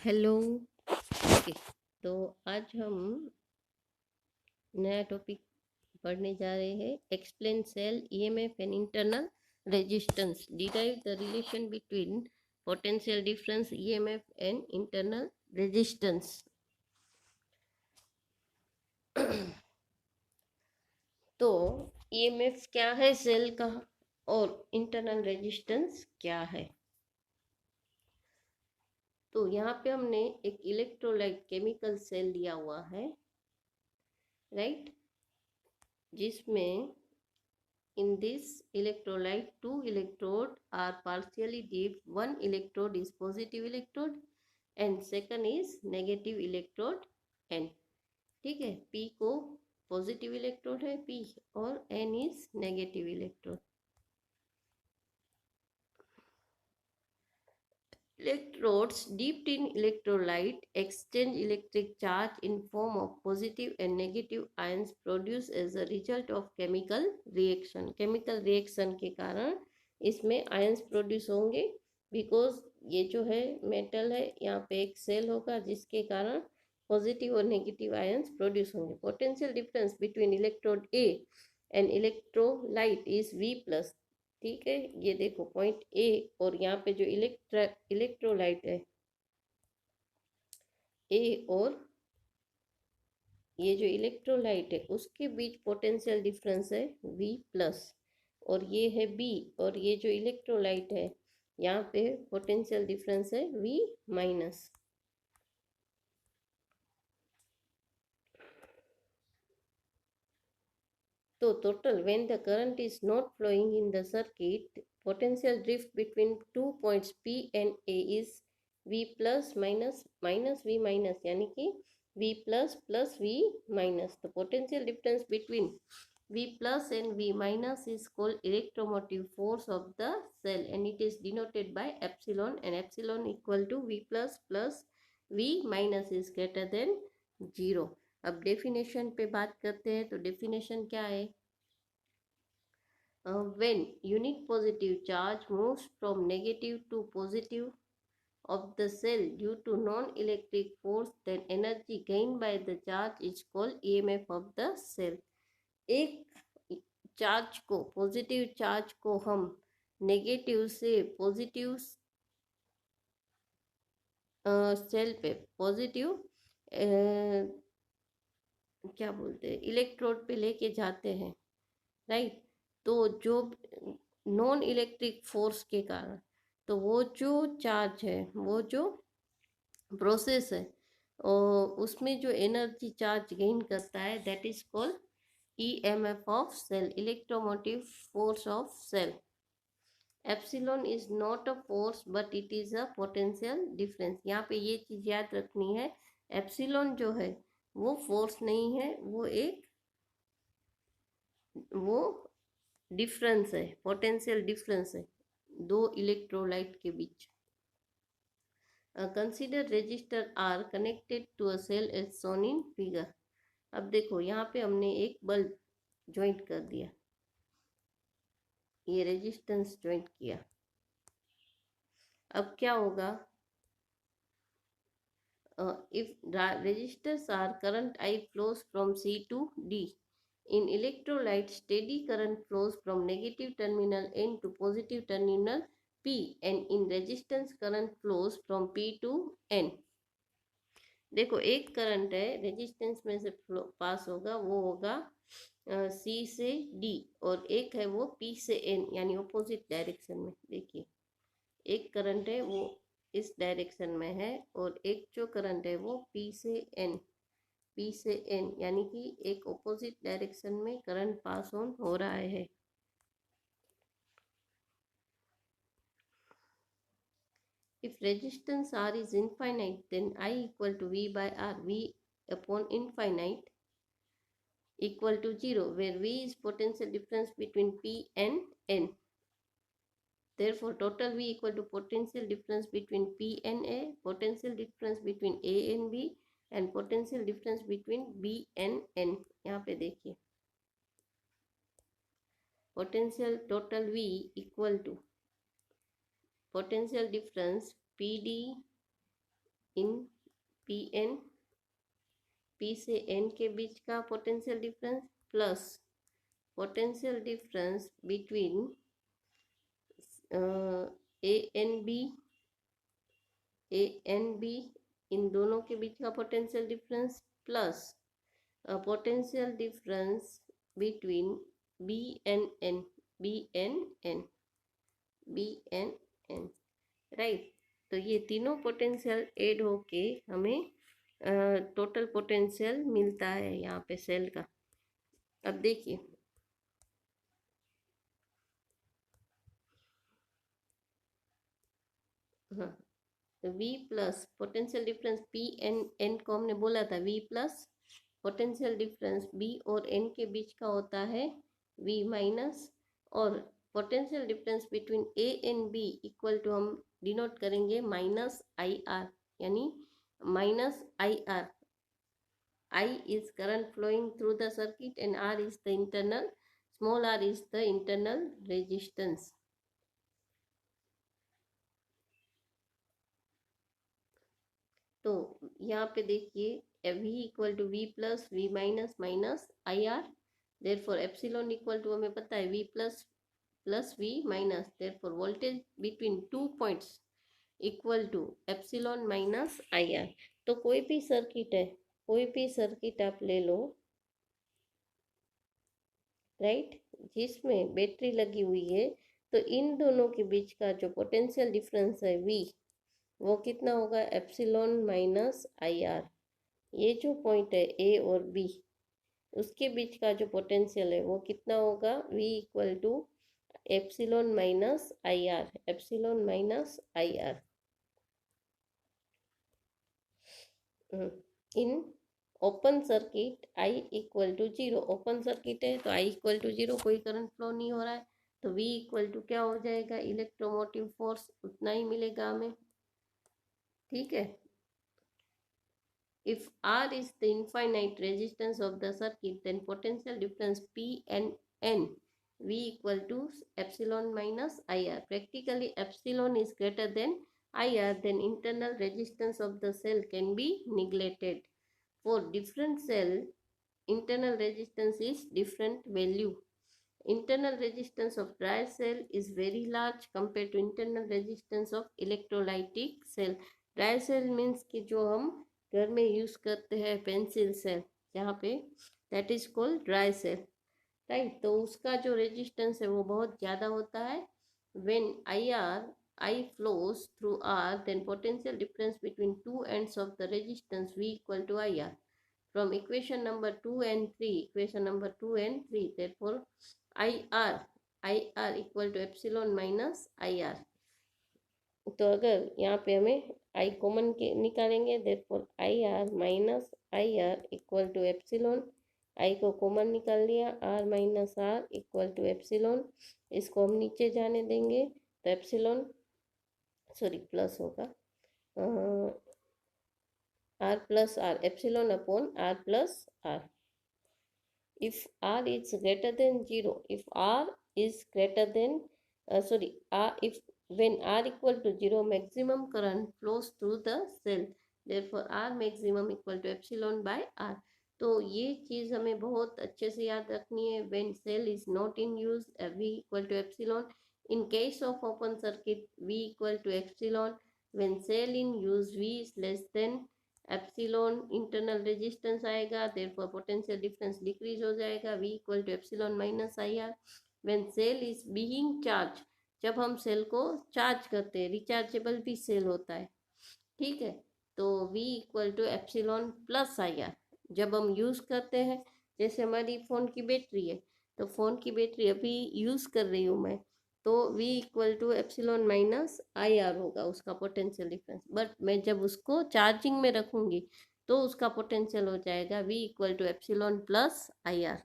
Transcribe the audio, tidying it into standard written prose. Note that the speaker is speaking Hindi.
हेलो। ओके, तो आज हम नया टॉपिक पढ़ने जा रहे हैं। Explain cell EMF and internal resistance, derive the relation between potential difference EMF and internal resistance. तो ईएमएफ क्या है सेल का और इंटरनल रेजिस्टेंस क्या है। तो यहाँ पे हमने एक इलेक्ट्रोलाइट केमिकल सेल लिया हुआ है, राइट, जिसमें in this electrolyte two electrode are partially dipped. One electrode is positive electrode and second is negative electrode n. ठीक है, p को पॉजिटिव इलेक्ट्रोड है p और n is negative electrode. Electrodes dipped in electrolyte exchange electric charge in form of positive and negative ions produced as a result of chemical reaction. Chemical reaction के कारण इसमें ions प्रोड्यूस होंगे, बिकॉज ये जो है मेटल है, यहाँ पे एक सेल होगा जिसके कारण पॉजिटिव और नेगेटिव आयंस प्रोड्यूस होंगे। Potential difference between electrode A and electrolyte is V plus. ठीक है, ये देखो पॉइंट ए और यहाँ पे जो इलेक्ट्रोलाइट है ए और ये जो इलेक्ट्रोलाइट है उसके बीच पोटेंशियल डिफरेंस है V प्लस, और ये है B, और ये जो इलेक्ट्रोलाइट है यहाँ पे पोटेंशियल डिफरेंस है V minus. So total, when the current is not flowing in the circuit, potential drift between 2 points P and A is V plus minus minus V minus, यानी कि V plus plus V minus. The potential difference between V plus and V minus is called electromotive force of the cell, and it is denoted by epsilon, and epsilon equal to V plus plus V minus is greater than 0. अब डेफिनेशन पे बात करते हैं। तो डेफिनेशन क्या है? When unit positive charge moves from negative to positive of the cell due to non-electric force, then energy gained by the charge is called EMF of the cell. एक चार्ज को, पॉजिटिव चार्ज को हम नेगेटिव से पॉजिटिव सेल पे, पॉजिटिव क्या बोलते हैं, इलेक्ट्रोड पे लेके जाते हैं, राइट। तो जो नॉन इलेक्ट्रिक फोर्स के कारण, तो वो जो चार्ज है, वो जो प्रोसेस है, और उसमें जो एनर्जी चार्ज गेन करता है, that is called EMF of cell, electromotive force of cell. Epsilon is not a force but it is a potential difference. यहाँ पे ये चीज याद रखनी है, एप्सिलॉन जो है वो फोर्स नहीं है, वो डिफरेंस है, पोटेंशियल डिफरेंस है दो इलेक्ट्रोलाइट के बीच। Consider resistor R connected to a cell as shown in figure. अब देखो यहाँ पे हमने एक बल्ब ज्वाइंट कर दिया, ये रेजिस्टेंस ज्वाइंट किया। अब क्या होगा? If resistors are, current I flows from C to D. In electrolyte, steady current flows from negative terminal N to positive terminal P, and in resistance current flows from P to N. देखो एक करंट है रेजिस्टेंस में से पास होगा, वो होगा C से D, और एक है वो P से N, यानी ऑपोजिट डायरेक्शन में। देखिए एक करंट है वो इस डायरेक्शन में है, और एक जो करंट है वो P से N, यानी कि एक ऑपोजिट डायरेक्शन में करंट पास ऑन हो रहा है। If resistance R is infinite, then I equal to V by R, V upon infinite equal to 0, where V is potential difference between P and N. Therefore, total V equal to potential difference between P and A, potential difference between A and B, and potential difference between B and N. यहाँ पे देखिए potential total V equal to potential difference PD in P एन, पी से एन के बीच का potential difference plus potential difference between A and B, A and B, इन दोनों के बीच का potential difference plus potential difference between B and N, B and N, B and N, right. तो ये तीनों पोटेंशियल ऐड होके हमें टोटल पोटेंशियल मिलता है यहाँ पे सेल का। अब देखिए, हाँ, V plus potential difference P N N को हमने बोला था V plus potential difference B और N के बीच का होता है V माइनस, और potential difference between A and B equal to हम डिनोट करेंगे माइनस आई आर, यानी minus I R. I is current flowing through the circuit and R is the internal, small r is the internal resistance. तो यहाँ पे देखिए V equal to V plus V minus minus I R, therefore epsilon equal to हमें पता है V plus plus V minus, therefore voltage between 2 points equal to epsilon minus I R. तो कोई भी सर्किट है, कोई भी सर्किट आप ले लो, राइट, जिसमें बैटरी लगी हुई है, तो इन दोनों के बीच का जो पोटेंशियल डिफरेंस है V, वो कितना होगा, एप्सिलॉन माइनस आई आर। ये जो पॉइंट है A और B, उसके बीच का जो पोटेंशियल है वो कितना होगा, V equal to epsilon minus I R, epsilon minus I R. In open circuit I equal to 0, open circuit है तो I इक्वल टू 0, कोई करंट फ्लो नहीं हो रहा है, तो V इक्वल टू क्या हो जाएगा, इलेक्ट्रोमोटिव फोर्स उतना ही मिलेगा हमें, ठीक है। If R is the infinite resistance of the circuit, then potential difference P and N, V equal to epsilon minus IR. Practically, epsilon is greater than IR, then internal resistance of the cell can be neglected. For different cell, internal resistance is different value. Internal resistance of dry cell is very large compared to internal resistance of electrolytic cell. Dry cell means कि जो हम घर में यूज़ करते हैं पेंसिल सेल, जहाँ पे that is called dry cell, right. तो उसका जो रेजिस्टेंस है वो बहुत ज़्यादा होता है। When I flows through R, then potential difference between two ends of the resistance V equal to I R. From equation number 2 and 3, equation number 2 and 3, therefore I R equal to epsilon minus I R. तो अगर यहाँ पे हमें आई कॉमन के निकालेंगे, therefore I R minus I R equal to epsilon, I को कॉमन निकाल लिया, R minus R equal to epsilon, इसको हम नीचे जाने देंगे तो एप्सिलॉन सॉरी प्लस होगा, R plus R, epsilon upon R plus R. If R is greater than 0, if R is greater than if when R equal to 0, maximum current flows through the cell, therefore R maximum equal to epsilon by R। तो ये चीज़ हमें बहुत अच्छे से याद रखनी है। when cell is not in use, V equal to epsilon, in case of open circuit V equal to epsilon, when cell in use V is less than epsilon, internal resistance आएगा, देयरफॉर पोटेंशियल डिफरेंस डिक्रीज हो जाएगा, V equal to epsilon minus I R. When cell is being charge, जब हम सेल को चार्ज करते हैं, रिचार्जेबल भी सेल होता है, ठीक है, तो V equal to epsilon plus I R. जब हम यूज़ करते हैं, जैसे हमारी फ़ोन की बैटरी है, तो फ़ोन की बैटरी अभी यूज़ कर रही हूँ मैं, तो V equal to epsilon minus I R होगा उसका पोटेंशियल डिफरेंस। बट मैं जब उसको चार्जिंग में रखूँगी तो उसका पोटेंशियल हो जाएगा V equal to epsilon plus I are.